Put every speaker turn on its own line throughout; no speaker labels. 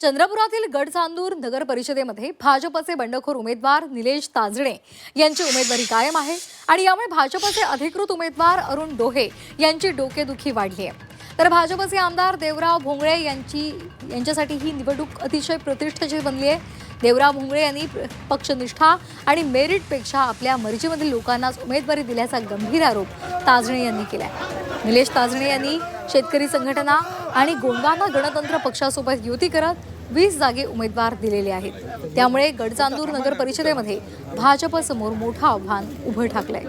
चंद्रपुरातील गडचांदूर नगर परिषदेमध्ये भाजपचे बंडखोर उमेदवार निलेश ताजणे यांची उमेदवारी कायम आहे आणि यामुळे भाजपचे अधिकृत उमेदवार अरुण डोहे यांची डोकेदुखी वाढली आहे। तर भाजपचे आमदार देवराव भोंगळे यांच्यासाठी ही निवडणूक अतिशय प्रतिष्ठेची बनली आहे। देवराव भोंगळे यांनी पक्षनिष्ठा आणि मेरिटपेक्षा आपल्या मर्जीमधील लोकांनाच उमेदवारी दिल्याचा गंभीर आरोप ताजणे यांनी केलाय। निलेश ताजणे यांनी शेतकरी संघटना आणि गोंडवाना गणतंत्र पक्षासोबत युती करत 20 जागे उमेदवार दिलेले आहेत। त्यामुळे गडचांदूर नगर परिषदेमध्ये भाजपसमोर मोठं आव्हान उभं ठाकलंय।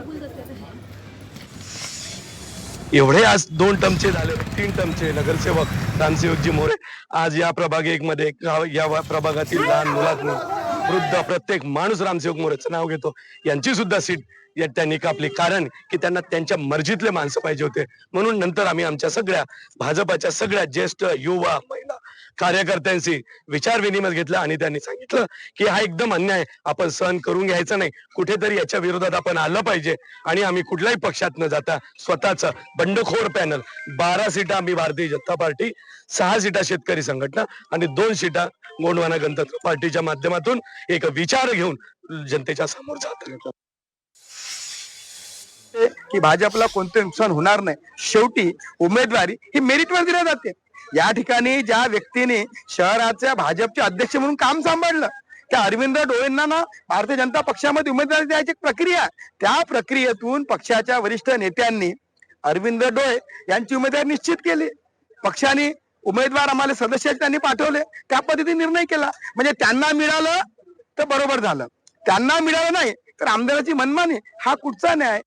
एवढे आज 2 टर्मचे झाले, 3 टर्मचे नगरसेवक रामसेवकजी मोरे आज या प्रभाग 1 मध्ये या प्रभागातील लहान मुलातून वृद्ध प्रत्येक माणूस रामसेवक मोरेचं नाव घेतो। यांची सुद्धा सीट त्यांनी कापली, कारण की त्यांना त्यांच्या मर्जीतले माणसं पाहिजे होते। म्हणून नंतर आम्ही आमच्या सगळ्या भाजपच्या सगळ्या ज्येष्ठ युवा महिला कार्यकर्त्यांशी विचार विनिमय घेतला आणि त्यांनी सांगितलं की हा एकदम अन्याय आपण सहन करून घ्यायचा नाही, कुठेतरी याच्या विरोधात आपण आलं पाहिजे। आणि आम्ही कुठल्याही पक्षात न जाता स्वतःच बंडखोर पॅनल 12 सीटा आम्ही भारतीय जनता पार्टी, 6 सीटा शेतकरी संघटना आणि 2 सीटा गोंडवाना गणतंत्र पार्टीच्या माध्यमातून एक विचार घेऊन जनतेच्या समोर जातो
की भाजपला कोणते नुकसान होणार नाही। शेवटी उमेदवारी ही मेरिटवर दिली जाते। या ठिकाणी ज्या व्यक्तीने शहराच्या भाजपचे अध्यक्ष म्हणून काम सांभाळलं त्या अरविंद डोळेंना ना भारतीय जनता पक्षामध्ये उमेदवारी द्यायची प्रक्रिया, त्या प्रक्रियेतून पक्षाच्या वरिष्ठ नेत्यांनी अरविंद डोळे यांची उमेदवारी निश्चित केली। पक्षाने उमेदवार आम्हाला सदस्य त्यांनी पाठवले, त्या पद्धतीने निर्णय केला। म्हणजे त्यांना मिळालं तर बरोबर झालं, त्यांना मिळालं नाही तर आमदाराची मनमानी, हा कुठचा न्याय?